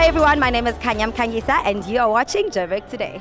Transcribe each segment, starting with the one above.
everyone, my name is Kanyam Kangisa and you are watching Joburg Today.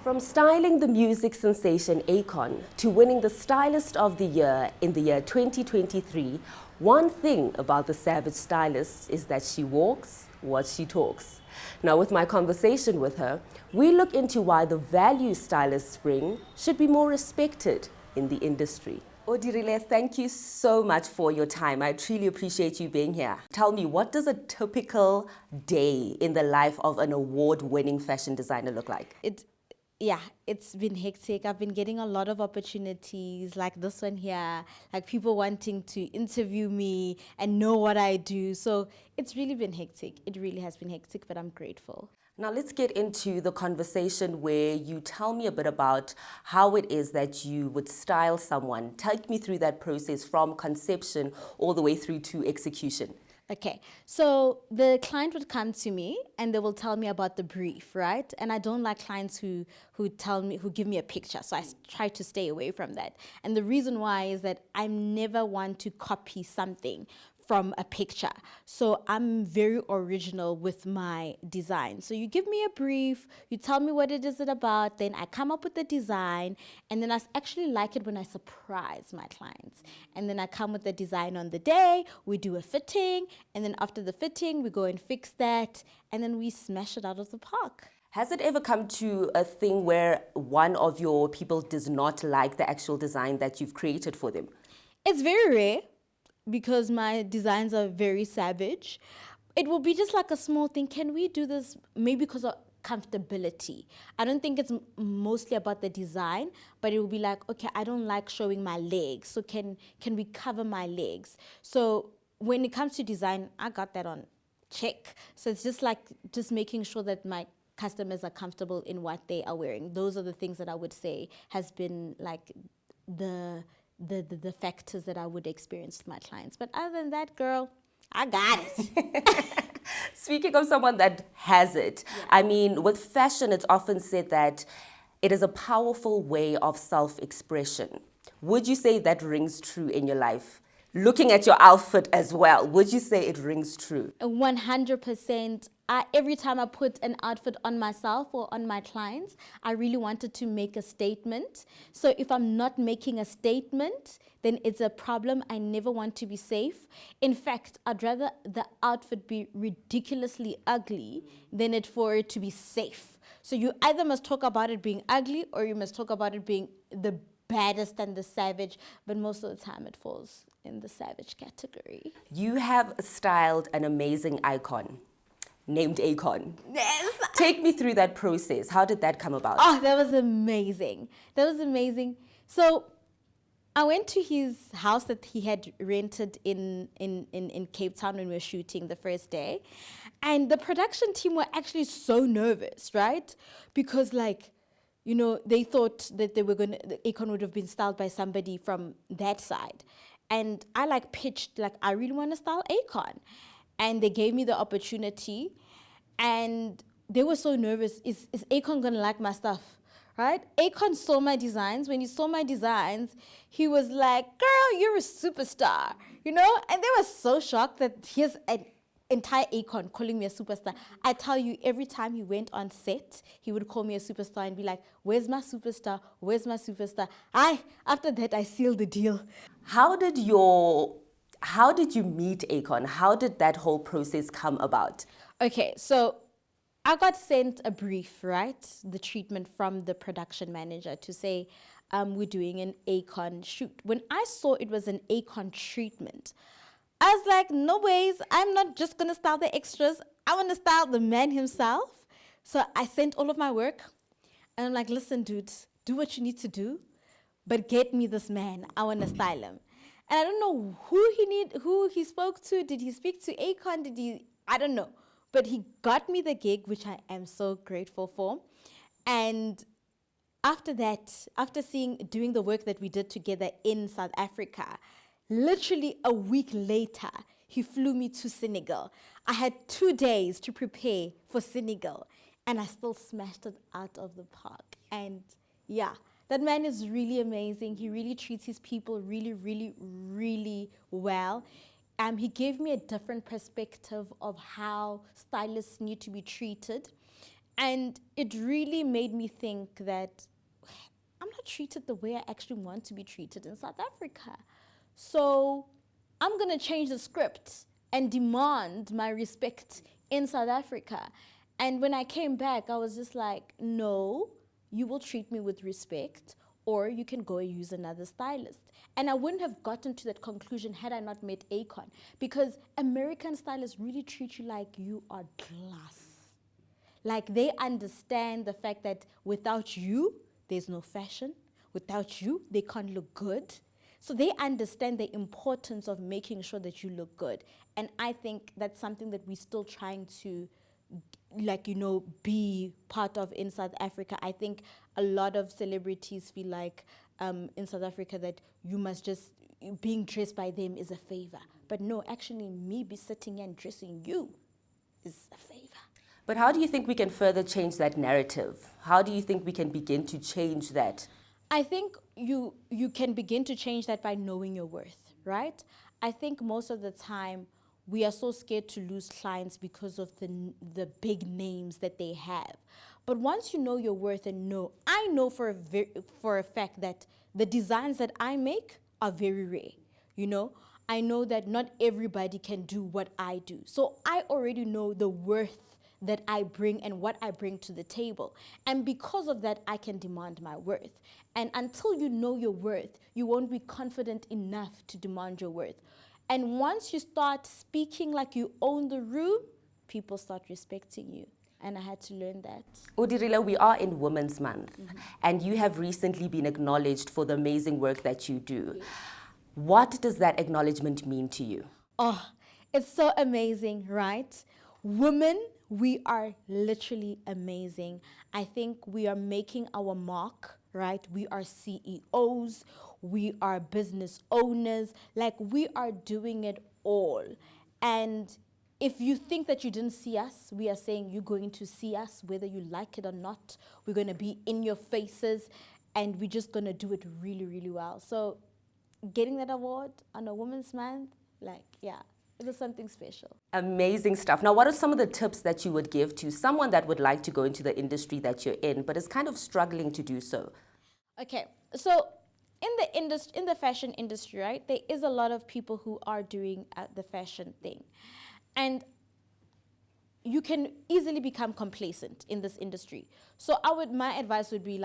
From styling the music sensation Akon to winning the Stylist of the Year in the year 2023, one thing about the Savage Stylist is that she walks what she talks. Now, with my conversation with her, we look into why the value stylists bring should be more respected in the industry. Odirile, thank you so much for your time. I truly appreciate you being here. Tell me, what does a typical day in the life of an award-winning fashion designer look like? It's been hectic. I've been getting a lot of opportunities like this one here, like people wanting to interview me and know what I do. So it's really been hectic. It really has been hectic, but I'm grateful. Now let's get into the conversation where you tell me a bit about how it is that you would style someone. Take me through that process from conception all the way through to execution. Okay, so the client would come to me and they will tell me about the brief, right? And I don't like clients who give me a picture, so I try to stay away from that. And the reason why is that I never want to copy something from a picture. So I'm very original with my design. So you give me a brief, you tell me what it is about, then I come up with the design, and then I actually like it when I surprise my clients. And then I come with the design on the day, we do a fitting, and then after the fitting, we go and fix that, and then we smash it out of the park. Has it ever come to a thing where one of your people does not like the actual design that you've created for them? It's very rare, because my designs are very savage. It will be just like a small thing. Can we do this maybe because of comfortability? I don't think it's mostly about the design, but it will be like, okay, I don't like showing my legs, so can we cover my legs? So when it comes to design, I got that on check. So it's just making sure that my customers are comfortable in what they are wearing. Those are the things that I would say has been like the factors that I would experience with my clients. But other than that, girl, I got it. Speaking of someone that has it, yeah. I mean, with fashion, it's often said that it is a powerful way of self-expression. Would you say that rings true in your life? Looking at your outfit as well, would you say it rings true? 100%. Every time I put an outfit on myself or on my clients, I really wanted to make a statement. So if I'm not making a statement, then it's a problem. I never want to be safe. In fact, I'd rather the outfit be ridiculously ugly than for it to be safe. So you either must talk about it being ugly or you must talk about it being the baddest and the savage, but most of the time it falls in the savage category. You have styled an amazing icon named Akon. Yes. Take me through that process. How did that come about? Oh, that was amazing. That was amazing. So I went to his house that he had rented in Cape Town when we were shooting the first day. And the production team were actually so nervous, right? Because they thought that Akon would have been styled by somebody from that side. And I pitched, I really want to style Akon. And they gave me the opportunity, and they were so nervous. Is Akon gonna like my stuff, right? Akon saw my designs. When he saw my designs, he was like, girl, you're a superstar, And they were so shocked that here's an entire Akon calling me a superstar. I tell you, every time he went on set, he would call me a superstar and be like, where's my superstar? Where's my superstar? After that, I sealed the deal. How did you meet Akon? How did that whole process come about? Okay, so I got sent a brief, right? The treatment from the production manager to say, we're doing an Akon shoot. When I saw it was an Akon treatment, I was like, no ways, I'm not just gonna style the extras. I wanna style the man himself. So I sent all of my work and I'm like, listen, dude, do what you need to do, but get me this man. I wanna style him. And I don't know who he spoke to. Did he speak to Akon? I don't know. But he got me the gig, which I am so grateful for. And after that, after doing the work that we did together in South Africa, literally a week later, he flew me to Senegal. I had 2 days to prepare for Senegal, and I still smashed it out of the park. And yeah, That man is really amazing. He really treats his people really, really, really well. He gave me a different perspective of how stylists need to be treated. And it really made me think that I'm not treated the way I actually want to be treated in South Africa. So I'm going to change the script and demand my respect in South Africa. And when I came back, I was just like, no, you will treat me with respect, or you can go and use another stylist. And I wouldn't have gotten to that conclusion had I not met Akon, because American stylists really treat you like you are glass. Like they understand the fact that without you, there's no fashion. Without you, they can't look good. So they understand the importance of making sure that you look good. And I think that's something that we're still trying to, be part of in South Africa. I think a lot of celebrities feel like in South Africa that you must just, being dressed by them is a favor. But no, actually me be sitting here and dressing you is a favor. But how do you think we can further change that narrative? How do you think we can begin to change that? I think you can begin to change that by knowing your worth, right? I think most of the time we are so scared to lose clients because of the big names that they have. But once you know your worth I know for a fact that the designs that I make are very rare, I know that not everybody can do what I do. So I already know the worth that I bring and what I bring to the table. And because of that, I can demand my worth. And until you know your worth, you won't be confident enough to demand your worth. And once you start speaking like you own the room, people start respecting you. And I had to learn that. Odirile, we are in Women's Month, and you have recently been acknowledged for the amazing work that you do. Yes. What does that acknowledgement mean to you? Oh, it's so amazing, right? Women, we are literally amazing. I think we are making our mark, right? We are CEOs, we are business owners, like we are doing it all. And if you think that you didn't see us, we are saying you're going to see us, whether you like it or not. We're going to be in your faces, and we're just going to do it really, really well. So getting that award on a Women's Month, it was something special. Amazing stuff. Now, what are some of the tips that you would give to someone that would like to go into the industry that you're in, but is kind of struggling to do so? Okay, so in the fashion industry, right, there is a lot of people who are doing the fashion thing. And you can easily become complacent in this industry. So my advice would be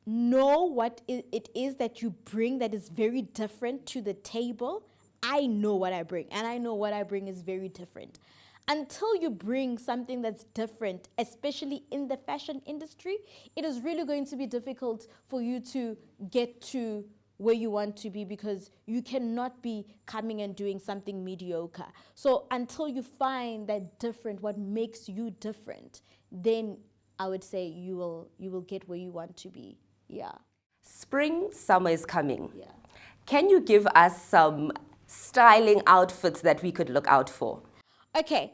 know what it is that you bring that is very different to the table. I know what I bring, and I know what I bring is very different. Until you bring something that's different, especially in the fashion industry, it is really going to be difficult for you to get to where you want to be, because you cannot be coming and doing something mediocre. So until you find that different, what makes you different, then I would say you will get where you want to be. Yeah. Spring, summer is coming. Yeah. Can you give us some styling outfits that we could look out for? Okay,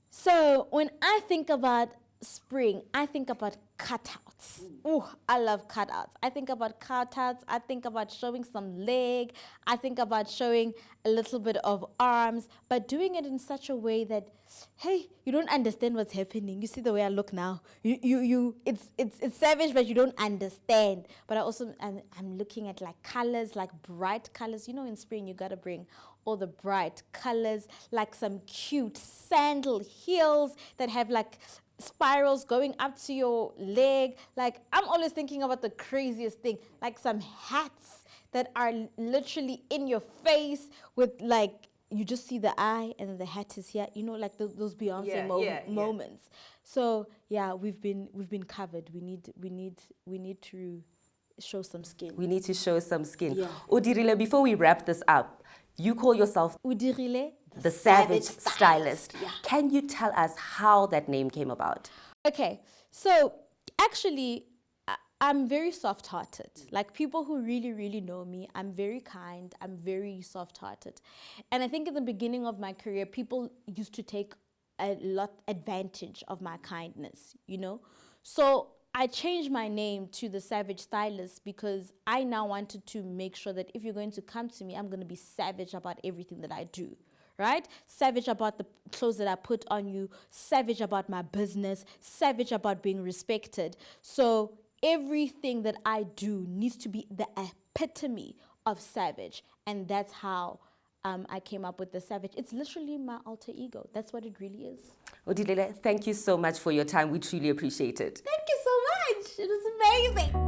so when I think about spring, I think about cutouts. Ooh, I love cutouts. I think about cutouts. I think about showing some leg. I think about showing a little bit of arms, but doing it in such a way that, hey, you don't understand what's happening. You see the way I look now. It's savage, but you don't understand. But I'm looking at colors, bright colors. In spring you gotta bring all the bright colors, some cute sandal heels that have spirals going up to your leg. I'm always thinking about the craziest thing, some hats that are literally in your face with you just see the eye and then the hat is here, those Beyonce moments. So yeah, we've been covered. We need to show some skin. We need to show some skin. Yeah. Odirile, before we wrap this up, you call yourself Odirile, the Savage Stylist. Yeah. Can you tell us how that name came about? Okay, so actually, I'm very soft-hearted. People who really, really know me, I'm very kind, I'm very soft-hearted. And I think in the beginning of my career, people used to take a lot advantage of my kindness, So I changed my name to the Savage Stylist because I now wanted to make sure that if you're going to come to me, I'm going to be savage about everything that I do, right? Savage about the clothes that I put on you, savage about my business, savage about being respected. So everything that I do needs to be the epitome of savage. And that's how I came up with the Savage. It's literally my alter ego. That's what it really is. Odirile, thank you so much for your time. We truly appreciate it. Thank you so much. It was amazing.